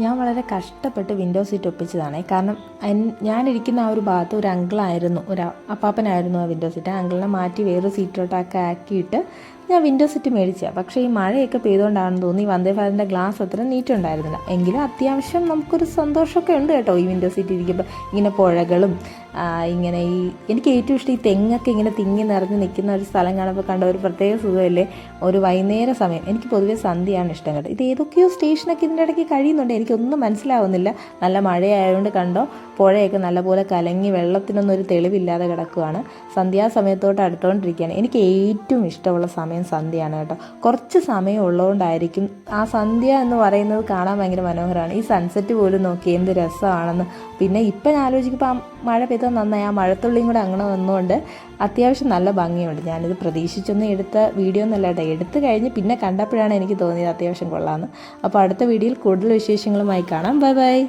ഞാൻ വളരെ കഷ്ടപ്പെട്ട് വിൻഡോ സീറ്റ് ഒപ്പിച്ചതാണേ. കാരണം ഞാനിരിക്കുന്ന ആ ഒരു ഭാഗത്ത് ഒരു അങ്കിളായിരുന്നു, ഒരു അപ്പാപ്പനായിരുന്നു ആ വിൻഡോ സീറ്റ്. ആ അങ്കിളിനെ മാറ്റി വേറൊരു സീറ്റിലോട്ടൊക്കെ ആക്കിയിട്ട് ഞാൻ വിൻഡോ സീറ്റ് മേടിച്ചതാണ്. പക്ഷേ ഈ മഴയൊക്കെ പെയ്തുകൊണ്ടാണെന്ന് തോന്നി വന്ദേ ഭാരതിൻ്റെ ഗ്ലാസ് അത്ര നീറ്റുണ്ടായിരുന്നില്ല. എങ്കിലും അത്യാവശ്യം നമുക്കൊരു സന്തോഷമൊക്കെ ഉണ്ട് കേട്ടോ ഈ വിൻഡോ സീറ്റ് ഇരിക്കുമ്പോൾ. ഇങ്ങനെ പുഴകളും ഇങ്ങനെ എനിക്ക് ഏറ്റവും ഇഷ്ടം ഈ തെങ്ങൊക്കെ ഇങ്ങനെ തിങ്ങി നിറഞ്ഞ് നിൽക്കുന്ന ഒരു സ്ഥലം കാണുമ്പോൾ കണ്ട ഒരു പ്രത്യേക സുഖമല്ലേ. ഒരു വൈകുന്നേര സമയം, എനിക്ക് പൊതുവേ സന്ധ്യയാണ് ഇഷ്ടം കേട്ടോ. ഇത് ഏതൊക്കെയോ സ്റ്റേഷനൊക്കെ ഇതിൻ്റെ ഇടയ്ക്ക് കഴിയുന്നുണ്ട്, എനിക്കൊന്നും മനസ്സിലാവുന്നില്ല. നല്ല മഴയായതുകൊണ്ട് കണ്ടോ പുഴയൊക്കെ നല്ലപോലെ കലങ്ങി വെള്ളത്തിനൊന്നും ഒരു തെളിവില്ലാതെ കിടക്കുകയാണ്. സന്ധ്യാസമയത്തോട്ട് അടുത്തുകൊണ്ടിരിക്കുകയാണ്. എനിക്ക് ഏറ്റവും ഇഷ്ടമുള്ള സമയം സന്ധ്യയാണ് കേട്ടോ. കുറച്ച് സമയം ഉള്ളതുകൊണ്ടായിരിക്കും ആ സന്ധ്യ എന്ന് പറയുന്നത് കാണാൻ ഭയങ്കര മനോഹരമാണ്. ഈ സൺസെറ്റ് പോലും നോക്കി എന്ത് രസമാണെന്ന്. പിന്നെ ഇപ്പം ഞാൻ ആലോചിക്കുമ്പോൾ ആ മഴ പെയ്താൽ നന്നായി, ആ മഴത്തുള്ളിയും കൂടെ അങ്ങനെ വന്നുകൊണ്ട് അത്യാവശ്യം നല്ല ഭംഗിയുണ്ട്. ഞാനിത് പ്രതീക്ഷിച്ചൊന്നും എടുത്ത വീഡിയോ ഒന്നല്ല കേട്ടോ. എടുത്തു കഴിഞ്ഞ് പിന്നെ കണ്ടപ്പോഴാണ് എനിക്ക് തോന്നിയത് അത്യാവശ്യം കൊള്ളാമെന്ന്. അപ്പോൾ അടുത്ത വീഡിയോയിൽ കൂടുതൽ വിശേഷങ്ങളുമായി കാണാം. Bye bye.